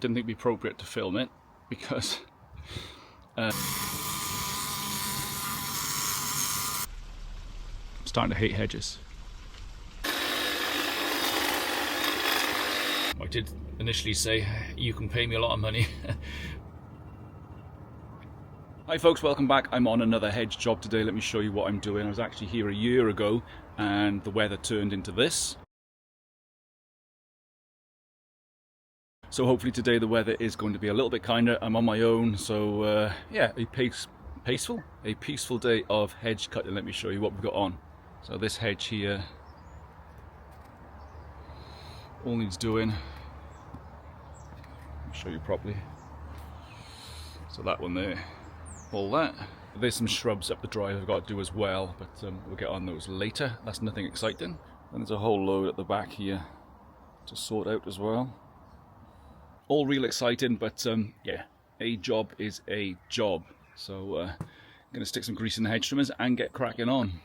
didn't think it'd be appropriate to film it because I'm starting to hate hedges. I did initially say you can pay me a lot of money. Hi folks, welcome back. I'm on another hedge job today. Let me show you what I'm doing. I was actually here a year ago and the weather turned into this. So hopefully today the weather is going to be a little bit kinder. I'm on my own, so yeah, a peaceful day of hedge cutting. Let me show you what we've got on. So this hedge here, all needs doing. I'll show you properly. So that one there, all that. There's some shrubs up the drive I've got to do as well, but we'll get on those later. That's nothing exciting. And there's a whole load at the back here to sort out as well. All real exciting, but yeah, a job is a job. So I'm going to stick some grease in the hedge trimmers and get cracking on.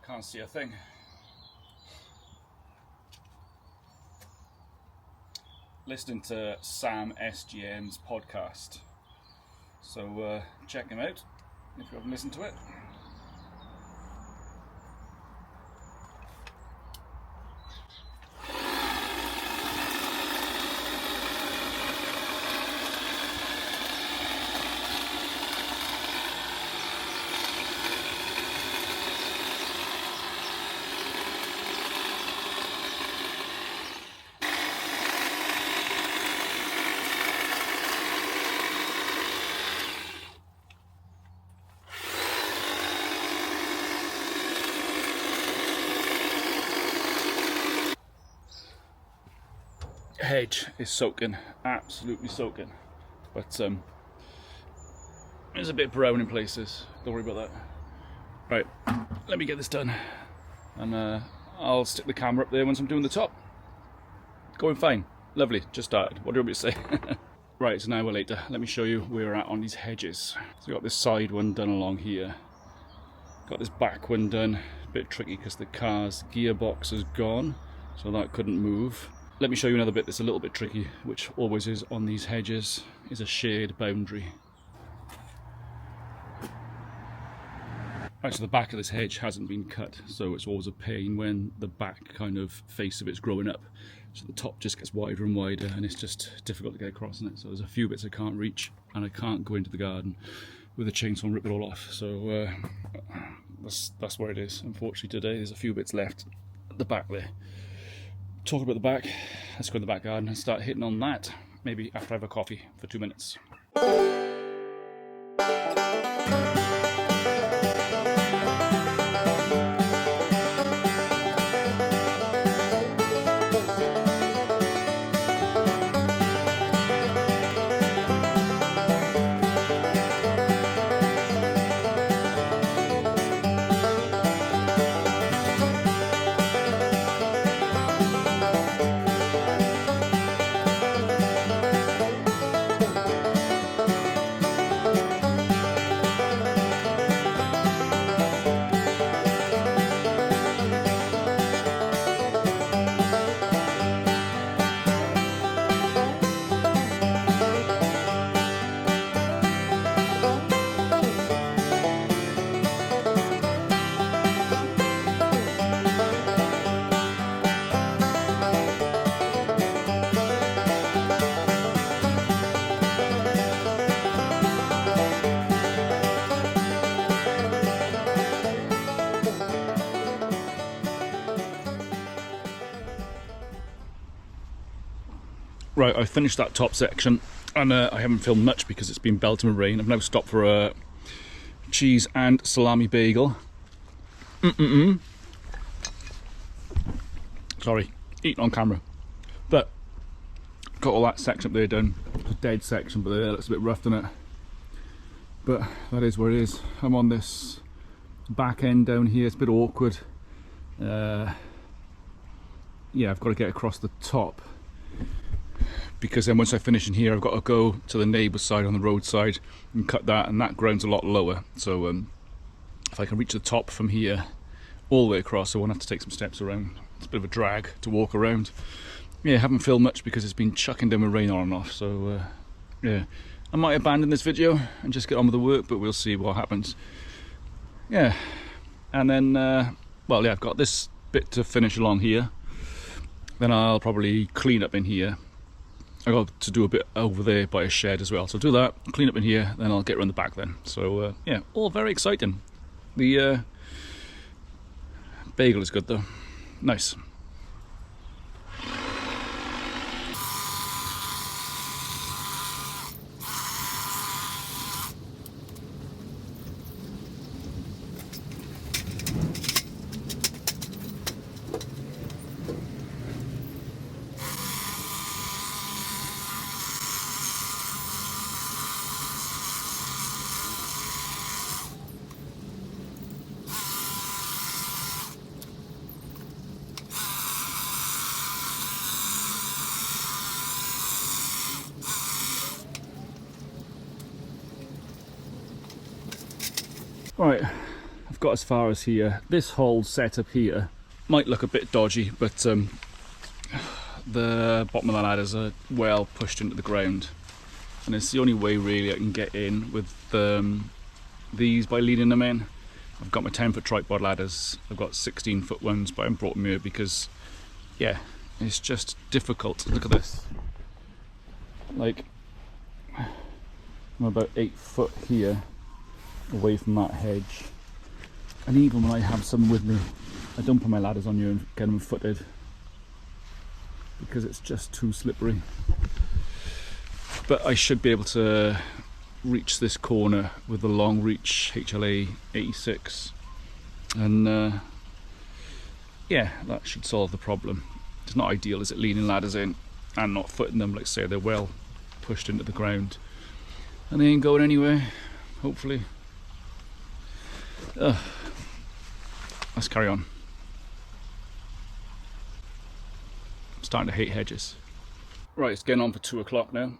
Can't see a thing. Listening to Sam SGM's podcast. So check him out if you haven't listened to it. Hedge is soaking, absolutely soaking, but there's a bit brown in places. Don't worry about that. Right, let me get this done, and I'll stick the camera up there once I'm doing the top. Going fine, lovely. Just started. What do you want me to say? Right, it's an hour later. Let me show you where we're at on these hedges. So we got this side one done along here. Got this back one done. A bit tricky because the car's gearbox is gone, so that couldn't move. Let me show you another bit that's a little bit tricky, which always is on these hedges, is a shared boundary. Actually, the back of this hedge hasn't been cut, so it's always a pain when the back kind of face of it's growing up. So the top just gets wider and wider, and it's just difficult to get across in it. So there's a few bits I can't reach, and I can't go into the garden with a chainsaw and rip it all off. So that's where it is. Unfortunately today, there's a few bits left at the back there. Talk about the back, let's go in the back garden and start hitting on that, maybe after I have a coffee for 2 minutes. Right, I finished that top section, and I haven't filmed much because it's been belting with rain. I've now stopped for a cheese and salami bagel. Sorry, eating on camera. But got all that section up there done. The dead section, but there looks a bit rough, doesn't it? But that is where it is. I'm on this back end down here. It's a bit awkward. Yeah, I've got to get across the top, because then once I finish in here I've got to go to the neighbour's side on the roadside and cut that, and that ground's a lot lower, so if I can reach the top from here all the way across I won't have to take some steps around. It's a bit of a drag to walk around. Yeah, I haven't filmed much because it's been chucking down with rain on and off, so yeah, I might abandon this video and just get on with the work, but we'll see what happens. Yeah, and then well, yeah, I've got this bit to finish along here, then I'll probably clean up in here. I got to do a bit over there by a shed as well, so do that, clean up in here, then I'll get around the back then. So yeah, all very exciting. The bagel is good though, nice. Right, I've got as far as here. This whole setup here might look a bit dodgy, but the bottom of the ladders are well pushed into the ground, and it's the only way really I can get in with these by leading them in. I've got my 10-foot tripod ladders, I've got 16-foot ones, but I haven't brought them here because, yeah, it's just difficult. Look at this. Like, I'm about 8 foot here away from that hedge, and even when I have some with me I don't put my ladders on here and get them footed because it's just too slippery. But I should be able to reach this corner with the long reach HLA 86, and yeah, that should solve the problem. It's not ideal, is it, leaning ladders in and not footing them? Like say they're well pushed into the ground and they ain't going anywhere, hopefully. Let's carry on. I'm starting to hate hedges. Right, it's getting on for 2 o'clock now.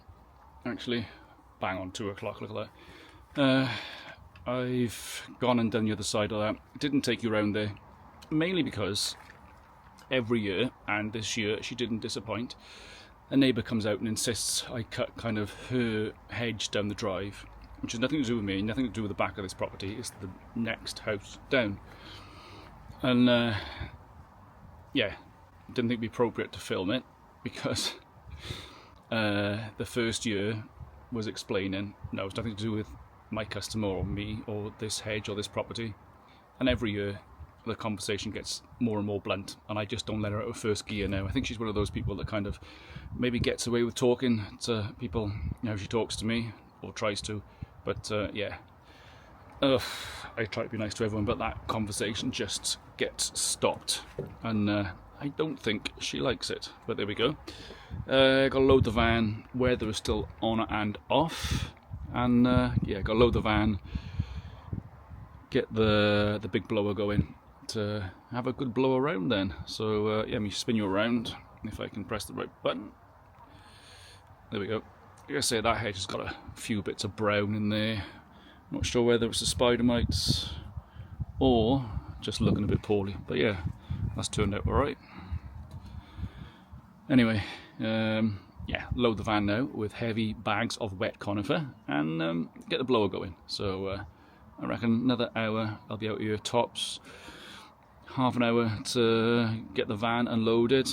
Actually, bang on 2 o'clock, look at that. I've gone and done the other side of that. Didn't take you around there, mainly because every year, and this year she didn't disappoint, a neighbour comes out and insists I cut kind of her hedge down the drive, which has nothing to do with me, nothing to do with the back of this property. It's the next house down. And yeah, didn't think it'd be appropriate to film it because the first year was explaining, no, it's nothing to do with my customer or me or this hedge or this property. And every year the conversation gets more and more blunt, and I just don't let her out of first gear now. I think she's one of those people that kind of maybe gets away with talking to people, you know, she talks to me or tries to. But yeah, I try to be nice to everyone, but that conversation just gets stopped, and I don't think she likes it. But there we go. Got to load the van. Weather is still on and off, and yeah, got to load the van, get the big blower going to have a good blow around then. So yeah, let me spin you around if I can press the right button. There we go. Like I say, that hedge has got a few bits of brown in there. Not sure whether it's the spider mites or just looking a bit poorly, but yeah, that's turned out alright. Anyway, yeah, load the van now with heavy bags of wet conifer and get the blower going. So I reckon another hour I'll be out here tops, half an hour to get the van unloaded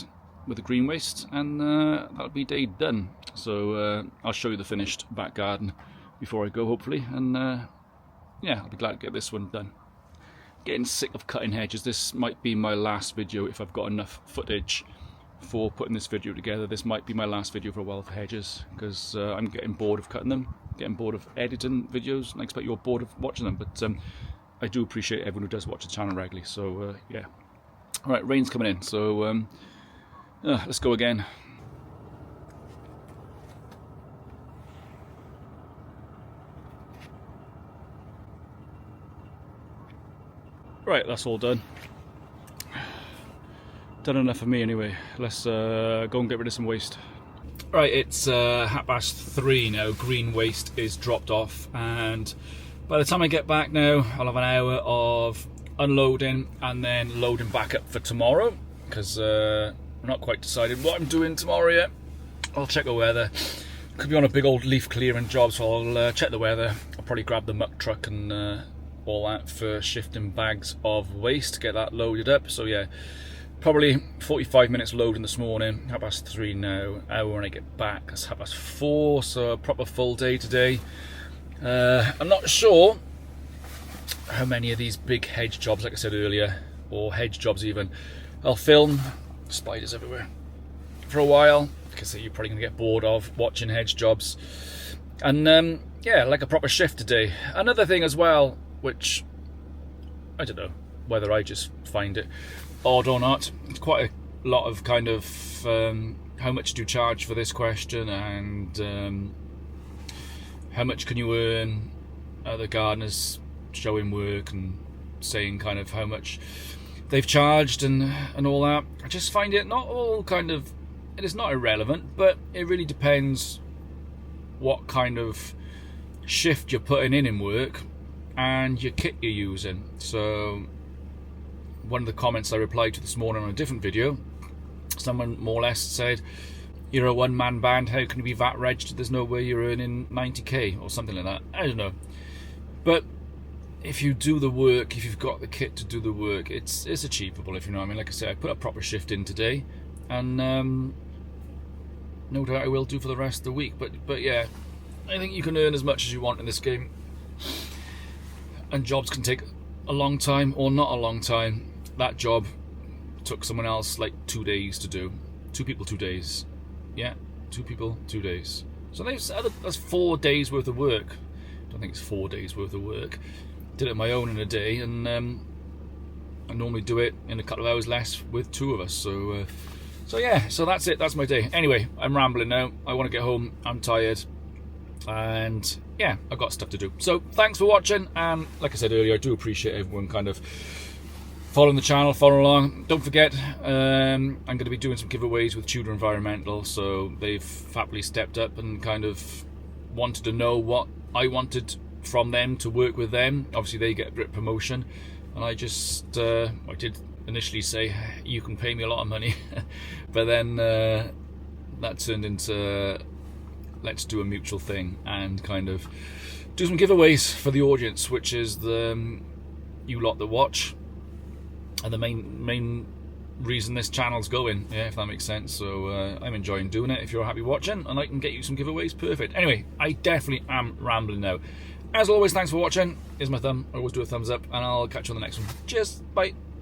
with the green waste, and that'll be day done. So I'll show you the finished back garden before I go, hopefully, and yeah, I'll be glad to get this one done. Getting sick of cutting hedges. This might be my last video if I've got enough footage for putting this video together. This might be my last video for a while for Hedges, because I'm getting bored of cutting them, getting bored of editing videos, and I expect you're bored of watching them, but I do appreciate everyone who does watch the channel regularly, so yeah. Alright, rain's coming in, so let's go again. Right, that's all done. Done enough for me anyway. Let's go and get rid of some waste. Right, it's 3:30 now. Green waste is dropped off, and by the time I get back now, I'll have an hour of unloading and then loading back up for tomorrow, because I'm not quite decided what I'm doing tomorrow yet. I'll check the weather. Could be on a big old leaf clearing job, so I'll check the weather. I'll probably grab the muck truck and all that for shifting bags of waste to get that loaded up. So yeah, probably 45 minutes loading this morning. 3:30 now. Hour when I get back. That's 4:30, so a proper full day today. I'm not sure how many of these big hedge jobs, like I said earlier, or hedge jobs even, I'll film. Spiders everywhere for a while, because you're probably going to get bored of watching hedge jobs. And yeah, like a proper shift today. Another thing as well, which I don't know whether I just find it odd or not, it's quite a lot of kind of how much do you charge for this question, and how much can you earn. Other gardeners showing work and saying kind of how much they've charged and all that. I just find it not all kind of, it is not irrelevant, but it really depends what kind of shift you're putting in work and your kit you're using. So one of the comments I replied to this morning on a different video, someone more or less said, you're a one-man band, how can you be VAT registered? There's no way you're earning 90k or something like that. I don't know. But if you do the work, if you've got the kit to do the work, it's achievable, if you know what I mean. Like I said, I put a proper shift in today, and no doubt I will do for the rest of the week. But yeah, I think you can earn as much as you want in this game. And jobs can take a long time or not a long time. That job took someone else like 2 days to do. 2 people, 2 days. Yeah, 2 people, 2 days. So that's 4 days worth of work. I don't think it's 4 days worth of work. Did it on my own in a day, and I normally do it in a couple of hours less with 2 of us. So yeah, so that's it. That's my day. Anyway, I'm rambling now. I want to get home. I'm tired, and yeah, I've got stuff to do. So thanks for watching, and like I said earlier, I do appreciate everyone kind of following the channel, following along. Don't forget, I'm going to be doing some giveaways with Tudor Environmental, so they've happily stepped up and kind of wanted to know what I wanted from them to work with them. Obviously they get a bit of promotion, and I just I did initially say you can pay me a lot of money, but then that turned into let's do a mutual thing and kind of do some giveaways for the audience, which is the you lot that watch, and the main reason this channel's going, yeah, if that makes sense. So I'm enjoying doing it. If you're happy watching and I can get you some giveaways, perfect. Anyway, I definitely am rambling now. As always, thanks for watching. Here's my thumb. I always do a thumbs up, and I'll catch you on the next one. Cheers, bye.